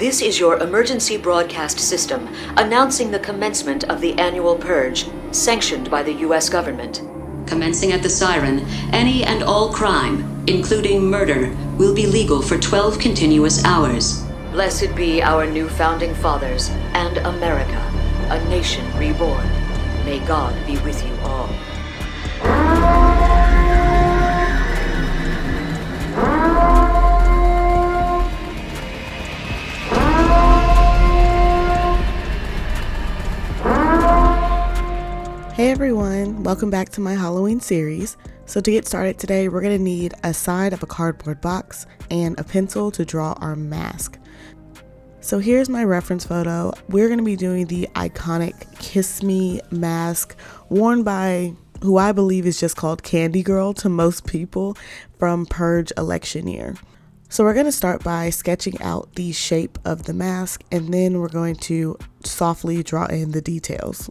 This is your emergency broadcast system announcing the commencement of the annual Purge, sanctioned by the U.S. government. Commencing at the siren, any and all crime, including murder, will be legal for 12 continuous hours. Blessed be our new founding fathers and America, a nation reborn. May God be with you all. Hey everyone, welcome back to my Halloween series. So to get started today, we're going to need a side of a cardboard box and a pencil to draw our mask. So here's my reference photo. We're going to be doing the iconic Kiss Me mask worn by who I believe is just called Candy Girl to most people from Purge election year. So we're going to start by sketching out the shape of the mask, and then we're going to softly draw in the details.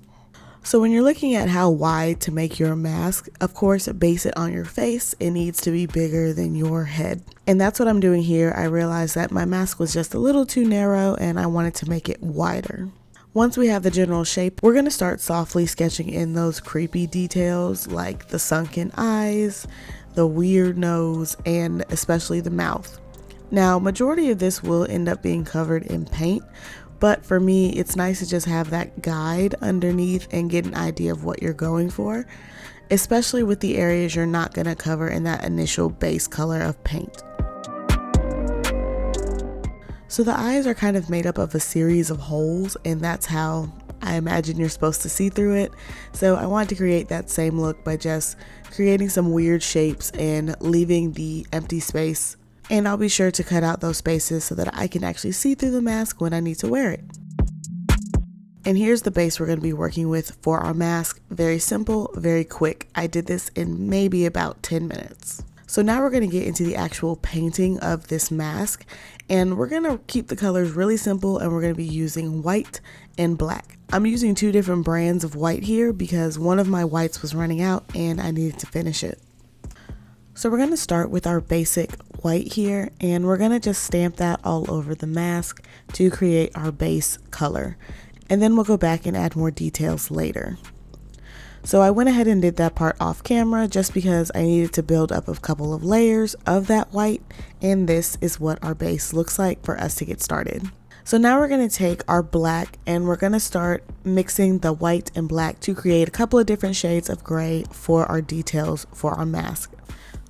So when you're looking at how wide to make your mask, of course, base it on your face. It needs to be bigger than your head. And that's what I'm doing here. I realized that my mask was just a little too narrow and I wanted to make it wider. Once we have the general shape, we're going to start softly sketching in those creepy details like the sunken eyes, the weird nose, and especially the mouth. Now, majority of this will end up being covered in paint, but for me, it's nice to just have that guide underneath and get an idea of what you're going for, especially with the areas you're not going to cover in that initial base color of paint. So the eyes are kind of made up of a series of holes, and that's how I imagine you're supposed to see through it. So I wanted to create that same look by just creating some weird shapes and leaving the empty space. And I'll be sure to cut out those spaces so that I can actually see through the mask when I need to wear it. And here's the base we're going to be working with for our mask. Very simple, very quick. I did this in maybe about 10 minutes. So now we're going to get into the actual painting of this mask. And we're going to keep the colors really simple, and we're going to be using white and black. I'm using two different brands of white here because one of my whites was running out and I needed to finish it. So we're going to start with our basic white here, and we're going to just stamp that all over the mask to create our base color. And then we'll go back and add more details later. So I went ahead and did that part off camera just because I needed to build up a couple of layers of that white, and this is what our base looks like for us to get started. So now we're going to take our black and we're going to start mixing the white and black to create a couple of different shades of gray for our details for our mask.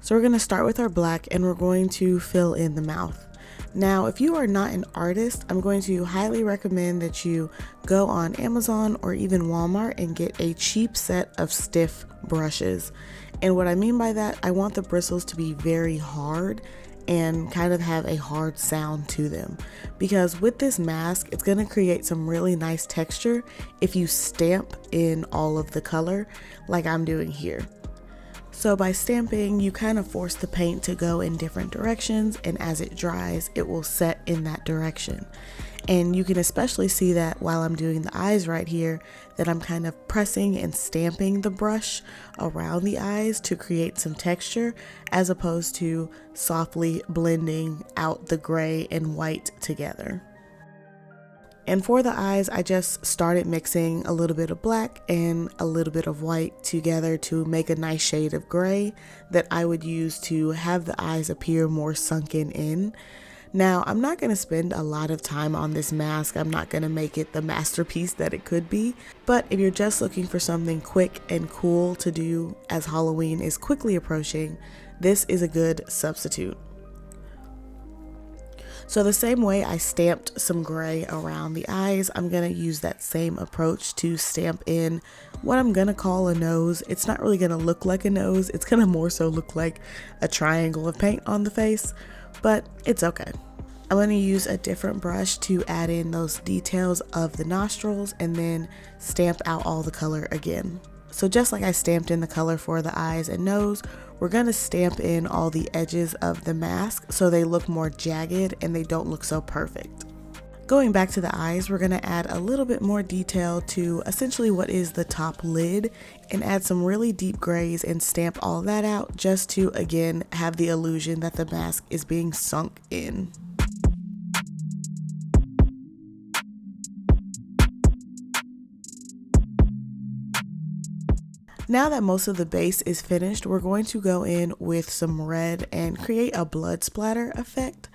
So we're going to start with our black and we're going to fill in the mouth. Now, if you are not an artist, I'm going to highly recommend that you go on Amazon or even Walmart and get a cheap set of stiff brushes. And what I mean by that, I want the bristles to be very hard and kind of have a hard sound to them. Because with this mask, it's going to create some really nice texture if you stamp in all of the color like I'm doing here. So by stamping, you kind of force the paint to go in different directions, and as it dries, it will set in that direction. And you can especially see that while I'm doing the eyes right here, that I'm kind of pressing and stamping the brush around the eyes to create some texture, as opposed to softly blending out the gray and white together. And for the eyes, I just started mixing a little bit of black and a little bit of white together to make a nice shade of gray that I would use to have the eyes appear more sunken in. Now, I'm not going to spend a lot of time on this mask. I'm not going to make it the masterpiece that it could be. But if you're just looking for something quick and cool to do as Halloween is quickly approaching, this is a good substitute. So the same way I stamped some gray around the eyes, I'm going to use that same approach to stamp in what I'm going to call a nose. It's not really going to look like a nose. It's going to more so look like a triangle of paint on the face, but it's okay. I'm going to use a different brush to add in those details of the nostrils and then stamp out all the color again. So just like I stamped in the color for the eyes and nose, we're going to stamp in all the edges of the mask so they look more jagged and they don't look so perfect. Going back to the eyes, we're going to add a little bit more detail to essentially what is the top lid and add some really deep grays and stamp all that out just to, again, have the illusion that the mask is being sunk in. Now that most of the base is finished, we're going to go in with some red and create a blood splatter effect.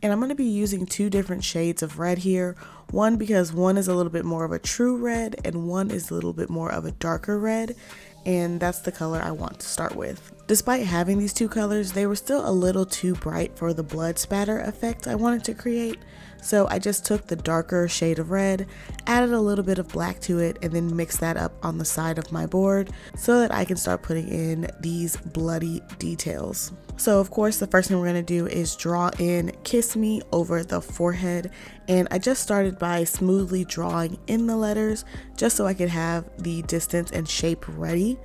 And I'm going to be using two different shades of red here. One because one is a little bit more of a true red and one is a little bit more of a darker red. And that's the color I want to start with. Despite having these two colors, they were still a little too bright for the blood spatter effect I wanted to create. So I just took the darker shade of red, added a little bit of black to it, and then mixed that up on the side of my board so that I can start putting in these bloody details. So of course, the first thing we're going to do is draw in Kiss Me over the forehead. And I just started by smoothly drawing in the letters just so I could have the distance and shape ready.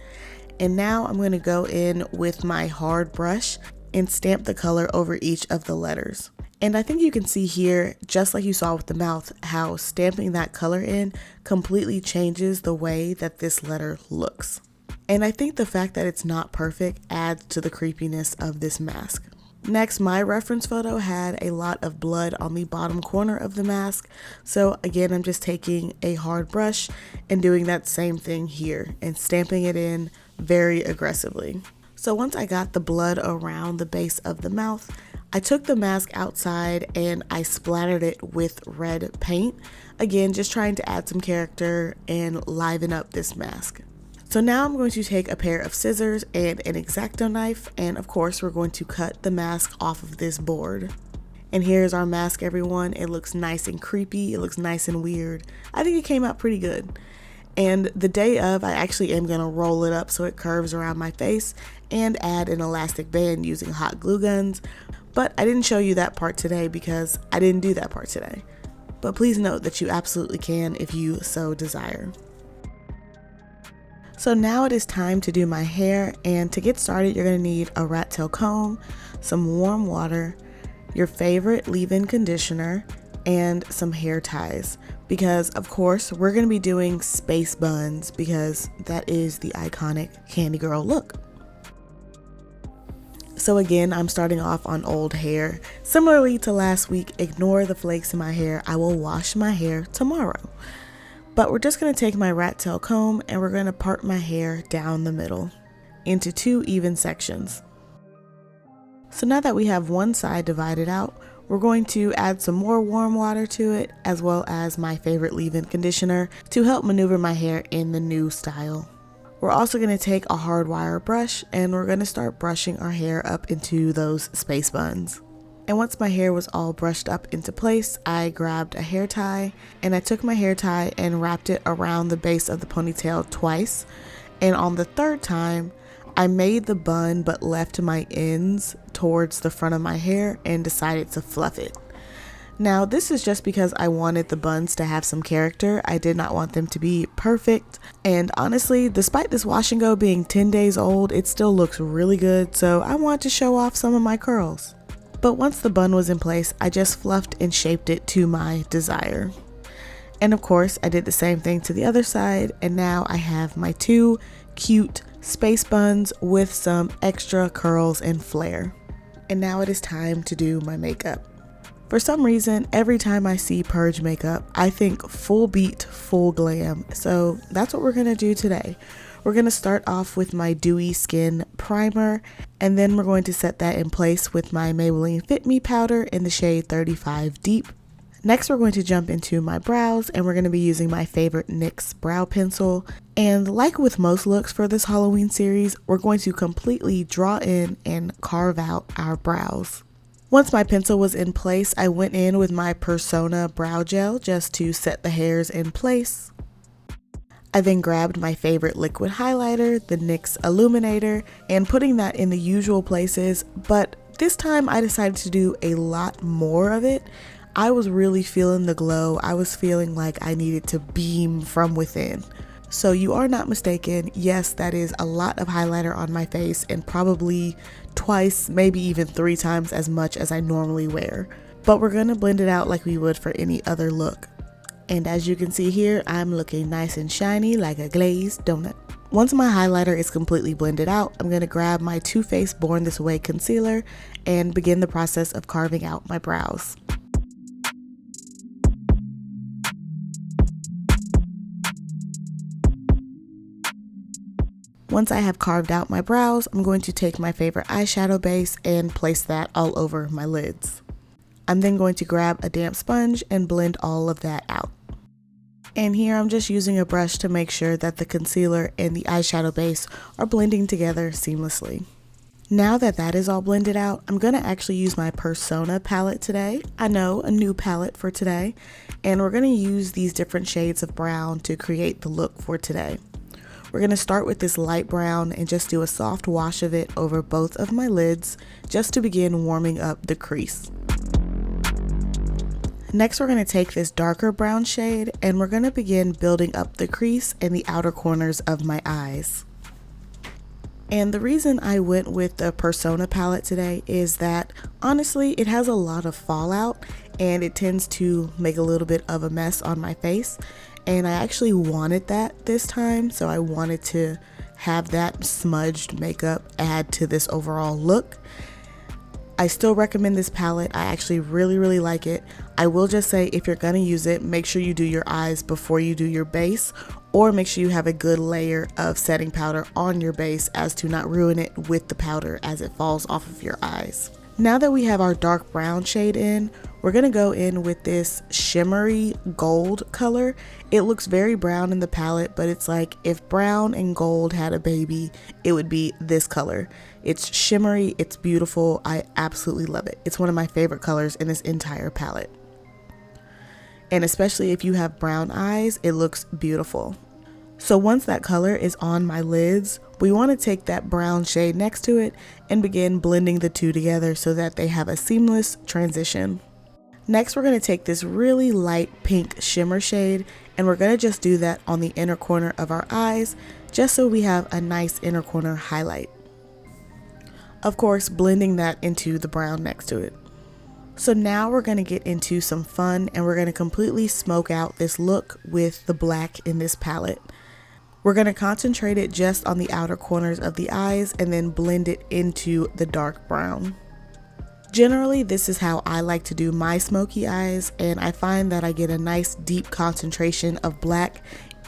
And now I'm going to go in with my hard brush and stamp the color over each of the letters. And I think you can see here, just like you saw with the mouth, how stamping that color in completely changes the way that this letter looks. And I think the fact that it's not perfect adds to the creepiness of this mask. Next, my reference photo had a lot of blood on the bottom corner of the mask. So again, I'm just taking a hard brush and doing that same thing here and stamping it in very aggressively. So once I got the blood around the base of the mouth, I took the mask outside and I splattered it with red paint. Again, just trying to add some character and liven up this mask. So now I'm going to take a pair of scissors and an X-Acto knife, and of course we're going to cut the mask off of this board. And here's our mask, everyone. It looks nice and creepy. It looks nice and weird. I think it came out pretty good. And the day of, I actually am going to roll it up so it curves around my face and add an elastic band using hot glue guns. But I didn't show you that part today because I didn't do that part today. But please note that you absolutely can if you so desire. So now it is time to do my hair, and to get started you're going to need a rat tail comb, some warm water, your favorite leave-in conditioner, and some hair ties. Because of course we're going to be doing space buns because that is the iconic Candy Girl look. So again, I'm starting off on old hair. Similarly to last week, ignore the flakes in my hair. I will wash my hair tomorrow. But we're just going to take my rat tail comb and we're going to part my hair down the middle into two even sections. So now that we have one side divided out, we're going to add some more warm water to it, as well as my favorite leave-in conditioner to help maneuver my hair in the new style. We're also going to take a hard wire brush and we're going to start brushing our hair up into those space buns. And once my hair was all brushed up into place, I grabbed a hair tie and I took my hair tie and wrapped it around the base of the ponytail twice. And on the third time, I made the bun but left my ends towards the front of my hair and decided to fluff it. Now this is just because I wanted the buns to have some character. I did not want them to be perfect. And honestly, despite this wash and go being 10 days old, it still looks really good. So I want to show off some of my curls. But once the bun was in place, I just fluffed and shaped it to my desire. And of course, I did the same thing to the other side. And now I have my two cute space buns with some extra curls and flair. And now it is time to do my makeup. For some reason, every time I see Purge makeup, I think full beat, full glam. So that's what we're gonna do today. We're gonna start off with my Dewy Skin Primer, and then we're going to set that in place with my Maybelline Fit Me powder in the shade 35 Deep. Next, we're going to jump into my brows, and we're gonna be using my favorite NYX brow pencil. And like with most looks for this Halloween series, we're going to completely draw in and carve out our brows. Once my pencil was in place, I went in with my Persona brow gel just to set the hairs in place. I then grabbed my favorite liquid highlighter, the NYX Illuminator, and putting that in the usual places, but this time I decided to do a lot more of it. I was really feeling the glow. I was feeling like I needed to beam from within. So you are not mistaken. Yes, that is a lot of highlighter on my face and probably twice, maybe even 3 times as much as I normally wear. But we're gonna blend it out like we would for any other look. And as you can see here, I'm looking nice and shiny like a glazed donut. Once my highlighter is completely blended out, I'm going to grab my Too Faced Born This Way concealer and begin the process of carving out my brows. Once I have carved out my brows, I'm going to take my favorite eyeshadow base and place that all over my lids. I'm then going to grab a damp sponge and blend all of that out. And here I'm just using a brush to make sure that the concealer and the eyeshadow base are blending together seamlessly. Now that that is all blended out, I'm going to actually use my Persona palette today. I know, a new palette for today. And we're going to use these different shades of brown to create the look for today. We're going to start with this light brown and just do a soft wash of it over both of my lids just to begin warming up the crease. Next, we're going to take this darker brown shade and we're going to begin building up the crease and the outer corners of my eyes. And the reason I went with the Persona palette today is that honestly, it has a lot of fallout and it tends to make a little bit of a mess on my face. And I actually wanted that this time, so I wanted to have that smudged makeup add to this overall look. I still recommend this palette. I actually really like it. I will just say, if you're gonna use it, make sure you do your eyes before you do your base, or make sure you have a good layer of setting powder on your base as to not ruin it with the powder as it falls off of your eyes. Now that we have our dark brown shade in, we're gonna go in with this shimmery gold color. It looks very brown in the palette, but it's like if brown and gold had a baby, it would be this color. It's shimmery, it's beautiful, I absolutely love it. It's one of my favorite colors in this entire palette. And especially if you have brown eyes, it looks beautiful. So once that color is on my lids, we want to take that brown shade next to it and begin blending the two together so that they have a seamless transition. Next, we're going to take this really light pink shimmer shade and we're going to just do that on the inner corner of our eyes just so we have a nice inner corner highlight. Of course, blending that into the brown next to it. So now we're going to get into some fun and we're going to completely smoke out this look with the black in this palette. We're going to concentrate it just on the outer corners of the eyes and then blend it into the dark brown. Generally, this is how I like to do my smoky eyes, and I find that I get a nice deep concentration of black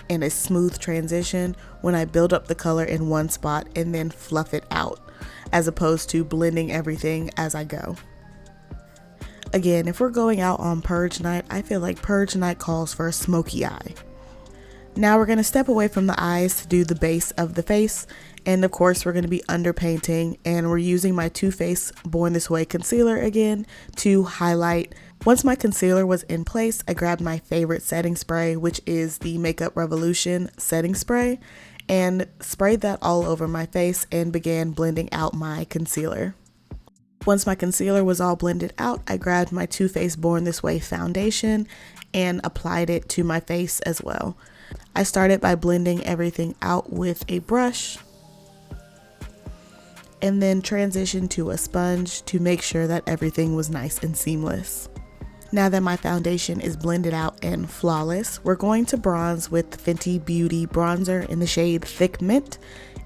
and a smooth transition when I build up the color in one spot and then fluff it out, as opposed to blending everything as I go. Again, if we're going out on Purge night, I feel like Purge night calls for a smoky eye. Now we're going to step away from the eyes to do the base of the face, and of course we're going to be underpainting, and we're using my Too Faced Born This Way concealer again to highlight. Once my concealer was in place, I grabbed my favorite setting spray, which is the Makeup Revolution setting spray, and sprayed that all over my face and began blending out my concealer. Once my concealer was all blended out, I grabbed my Too Faced Born This Way foundation and applied it to my face as well. I started by blending everything out with a brush and then transitioned to a sponge to make sure that everything was nice and seamless. Now that my foundation is blended out and flawless, we're going to bronze with the Fenty Beauty bronzer in the shade Thick Mint.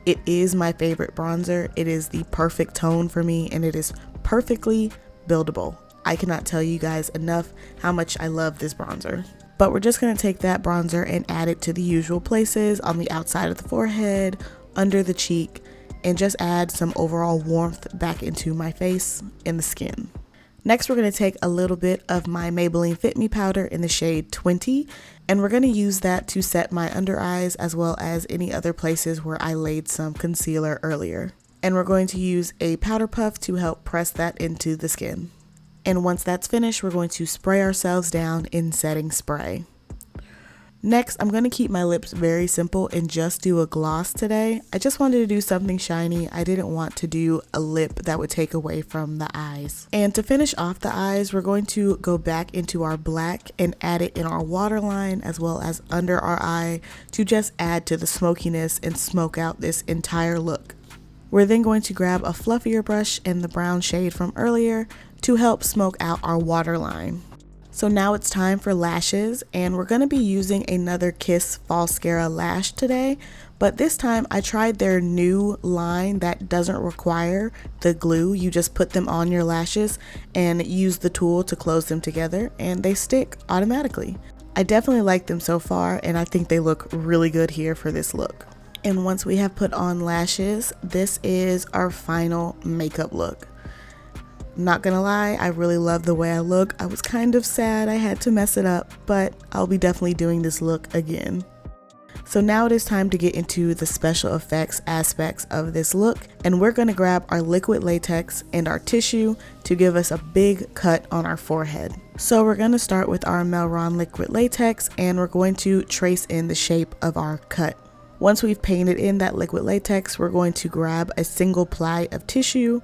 It is my favorite bronzer. It is the perfect tone for me and it is perfectly buildable. I cannot tell you guys enough how much I love this bronzer. But we're just going to take that bronzer and add it to the usual places on the outside of the forehead, under the cheek, and just add some overall warmth back into my face and the skin. Next, we're going to take a little bit of my Maybelline Fit Me powder in the shade 20, and we're going to use that to set my under eyes as well as any other places where I laid some concealer earlier. And we're going to use a powder puff to help press that into the skin. And once that's finished, we're going to spray ourselves down in setting spray. Next, I'm going to keep my lips very simple and just do a gloss today. I just wanted to do something shiny. I didn't want to do a lip that would take away from the eyes. And to finish off the eyes, we're going to go back into our black and add it in our waterline as well as under our eye to just add to the smokiness and smoke out this entire look. We're then going to grab a fluffier brush and the brown shade from earlier to help smoke out our waterline. So now it's time for lashes, and we're going to be using another Kiss Falscara lash today, but this time I tried their new line that doesn't require the glue. You just put them on your lashes and use the tool to close them together and they stick automatically. I definitely like them so far and I think they look really good here for this look. And once we have put on lashes, this is our final makeup look. Not gonna lie, I really love the way I look. I was kind of sad I had to mess it up, but I'll be definitely doing this look again. So now it is time to get into the special effects aspects of this look, and we're gonna grab our liquid latex and our tissue to give us a big cut on our forehead. So we're gonna start with our Melron liquid latex, and we're going to trace in the shape of our cut. Once we've painted in that liquid latex, we're going to grab a single ply of tissue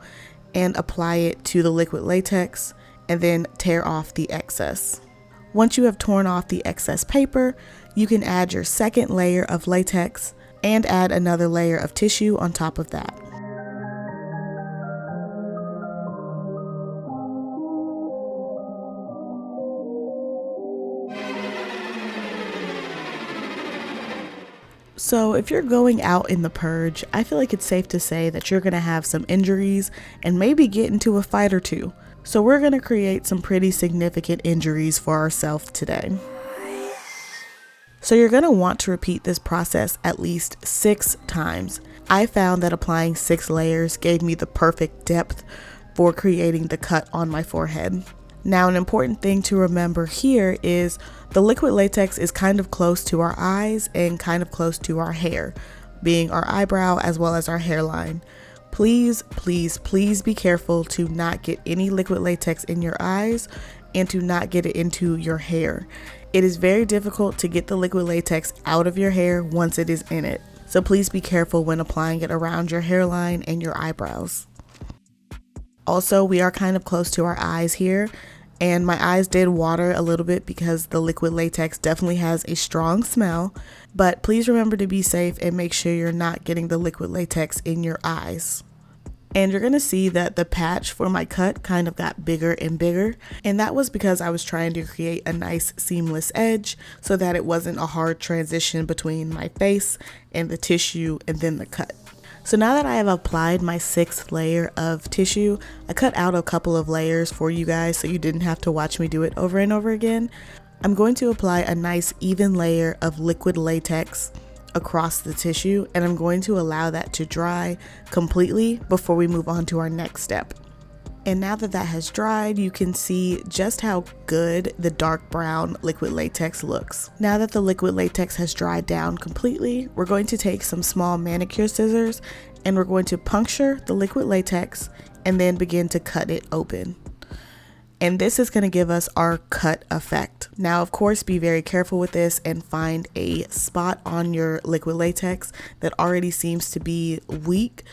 and apply it to the liquid latex and then tear off the excess. Once you have torn off the excess paper, you can add your second layer of latex and add another layer of tissue on top of that. So if you're going out in the purge, I feel like it's safe to say that you're going to have some injuries and maybe get into a fight or two. So we're going to create some pretty significant injuries for ourselves today. So you're going to want to repeat this process at least 6 times. I found that applying 6 layers gave me the perfect depth for creating the cut on my forehead. Now, an important thing to remember here is the liquid latex is kind of close to our eyes and kind of close to our hair, being our eyebrow as well as our hairline. Please, please, please be careful to not get any liquid latex in your eyes and to not get it into your hair. It is very difficult to get the liquid latex out of your hair once it is in it. So please be careful when applying it around your hairline and your eyebrows. Also, we are kind of close to our eyes here, and my eyes did water a little bit because the liquid latex definitely has a strong smell, but please remember to be safe and make sure you're not getting the liquid latex in your eyes. And you're going to see that the patch for my cut kind of got bigger and bigger, and that was because I was trying to create a nice seamless edge so that it wasn't a hard transition between my face and the tissue and then the cut. So now that I have applied my 6th layer of tissue, I cut out a couple of layers for you guys so you didn't have to watch me do it over and over again. I'm going to apply a nice even layer of liquid latex across the tissue, and I'm going to allow that to dry completely before we move on to our next step. And now that that has dried, you can see just how good the dark brown liquid latex looks. Now that the liquid latex has dried down completely, we're going to take some small manicure scissors and we're going to puncture the liquid latex and then begin to cut it open. And this is going to give us our cut effect. Now, of course, be very careful with this and find a spot on your liquid latex that already seems to be weak.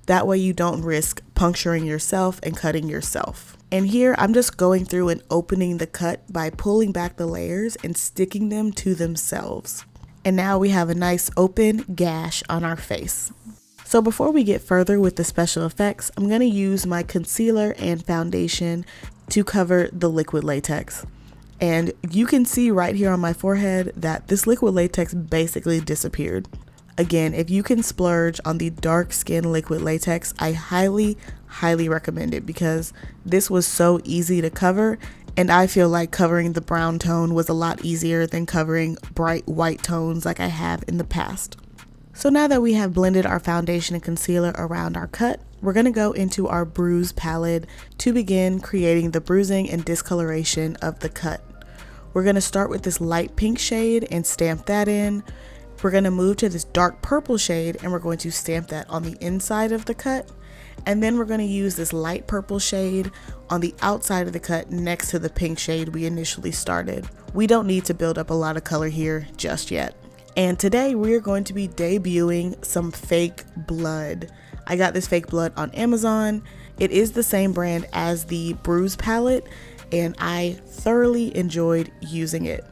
That way you don't risk puncturing yourself and cutting yourself. And here I'm just going through and opening the cut by pulling back the layers and sticking them to themselves. And now we have a nice open gash on our face. So before we get further with the special effects, I'm going to use my concealer and foundation to cover the liquid latex. And you can see right here on my forehead that this liquid latex basically disappeared. Again, if you can splurge on the dark skin liquid latex, I highly recommend it because this was so easy to cover, and I feel like covering the brown tone was a lot easier than covering bright white tones like I have in the past. So now that we have blended our foundation and concealer around our cut, we're going to go into our bruise palette to begin creating the bruising and discoloration of the cut. We're going to start with this light pink shade and stamp that in. We're going to move to this dark purple shade and we're going to stamp that on the inside of the cut. And then we're going to use this light purple shade on the outside of the cut next to the pink shade we initially started. We don't need to build up a lot of color here just yet. And today we're going to be debuting some fake blood. I got this fake blood on Amazon. It is the same brand as the Bruise palette and I thoroughly enjoyed using it.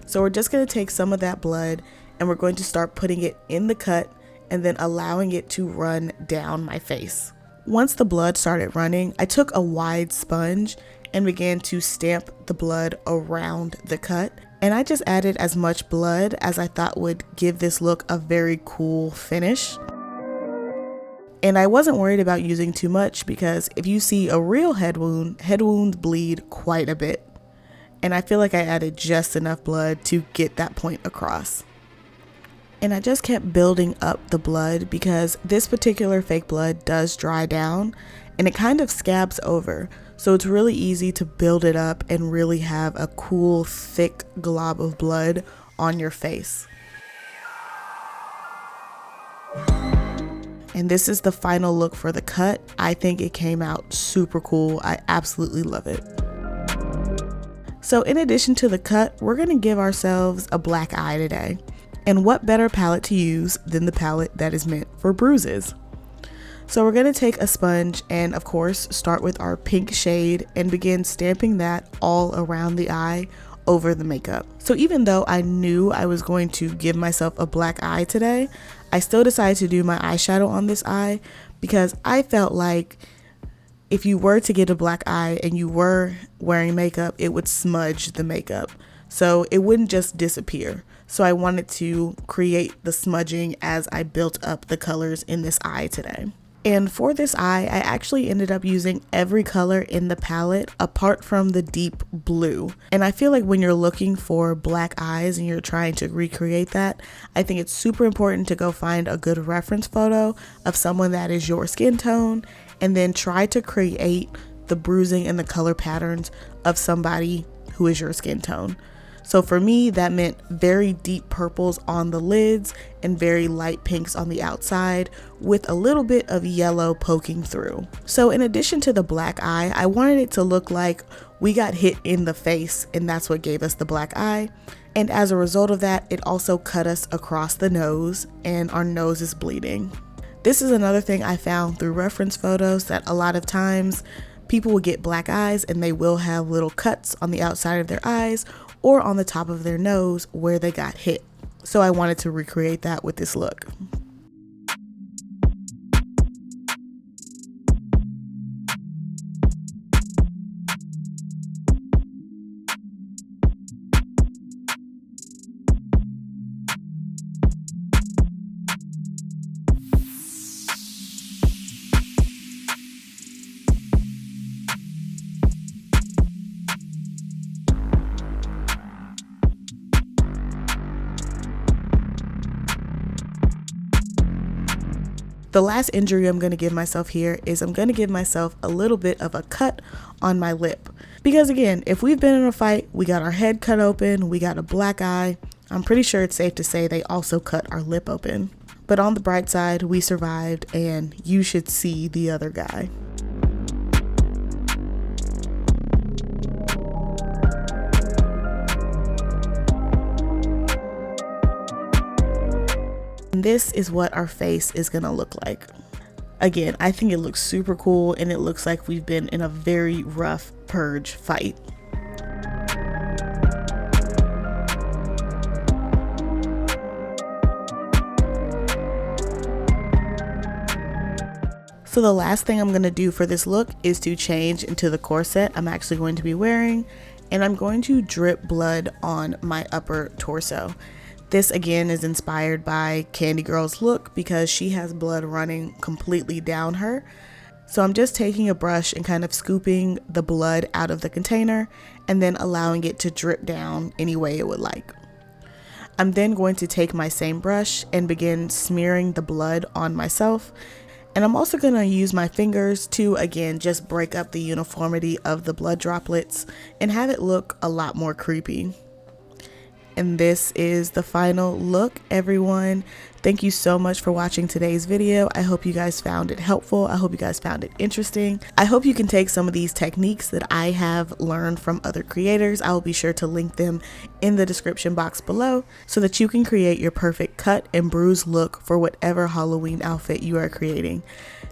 So we're just going to take some of that blood and we're going to start putting it in the cut and then allowing it to run down my face. Once the blood started running, I took a wide sponge and began to stamp the blood around the cut. And I just added as much blood as I thought would give this look a very cool finish. And I wasn't worried about using too much because if you see a real head wounds bleed quite a bit. And I feel like I added just enough blood to get that point across. And I just kept building up the blood because this particular fake blood does dry down and it kind of scabs over. So it's really easy to build it up and really have a cool, thick glob of blood on your face. And this is the final look for the cut. I think it came out super cool. I absolutely love it. So in addition to the cut, we're gonna give ourselves a black eye today. And what better palette to use than the palette that is meant for bruises? So we're going to take a sponge and of course start with our pink shade and begin stamping that all around the eye over the makeup. So even though I knew I was going to give myself a black eye today, I still decided to do my eyeshadow on this eye because I felt like if you were to get a black eye and you were wearing makeup, it would smudge the makeup. So it wouldn't just disappear. So I wanted to create the smudging as I built up the colors in this eye today. And for this eye, I actually ended up using every color in the palette apart from the deep blue. And I feel like when you're looking for black eyes and you're trying to recreate that, I think it's super important to go find a good reference photo of someone that is your skin tone and then try to create the bruising and the color patterns of somebody who is your skin tone. So for me, that meant very deep purples on the lids and very light pinks on the outside with a little bit of yellow poking through. So in addition to the black eye, I wanted it to look like we got hit in the face and that's what gave us the black eye. And as a result of that, it also cut us across the nose and our nose is bleeding. This is another thing I found through reference photos, that a lot of times people will get black eyes and they will have little cuts on the outside of their eyes or on the top of their nose where they got hit. So I wanted to recreate that with this look. The last injury I'm going to give myself here is I'm going to give myself a little bit of a cut on my lip. Because again, if we've been in a fight, we got our head cut open, we got a black eye, I'm pretty sure it's safe to say they also cut our lip open. But on the bright side, we survived and you should see the other guy. And this is what our face is gonna look like. Again, I think it looks super cool and it looks like we've been in a very rough purge fight. So the last thing I'm gonna do for this look is to change into the corset I'm actually going to be wearing, and I'm going to drip blood on my upper torso. This again is inspired by Candy Girl's look because she has blood running completely down her. So I'm just taking a brush and kind of scooping the blood out of the container and then allowing it to drip down any way it would like. I'm then going to take my same brush and begin smearing the blood on myself. And I'm also going to use my fingers to again just break up the uniformity of the blood droplets and have it look a lot more creepy. And this is the final look, everyone. Thank you so much for watching today's video. I hope you guys found it helpful. I hope you guys found it interesting. I hope you can take some of these techniques that I have learned from other creators. I will be sure to link them in the description box below so that you can create your perfect cut and bruise look for whatever Halloween outfit you are creating.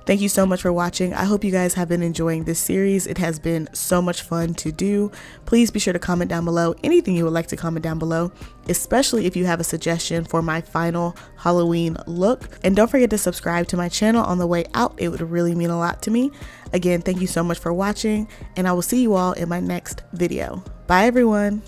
Thank you so much for watching. I hope you guys have been enjoying this series. It has been so much fun to do. Please be sure to comment down below anything you would like to comment down below, especially if you have a suggestion for my final Halloween look. And don't forget to subscribe to my channel on the way out. It would really mean a lot to me. Again, thank you so much for watching, and I will see you all in my next video. Bye, everyone.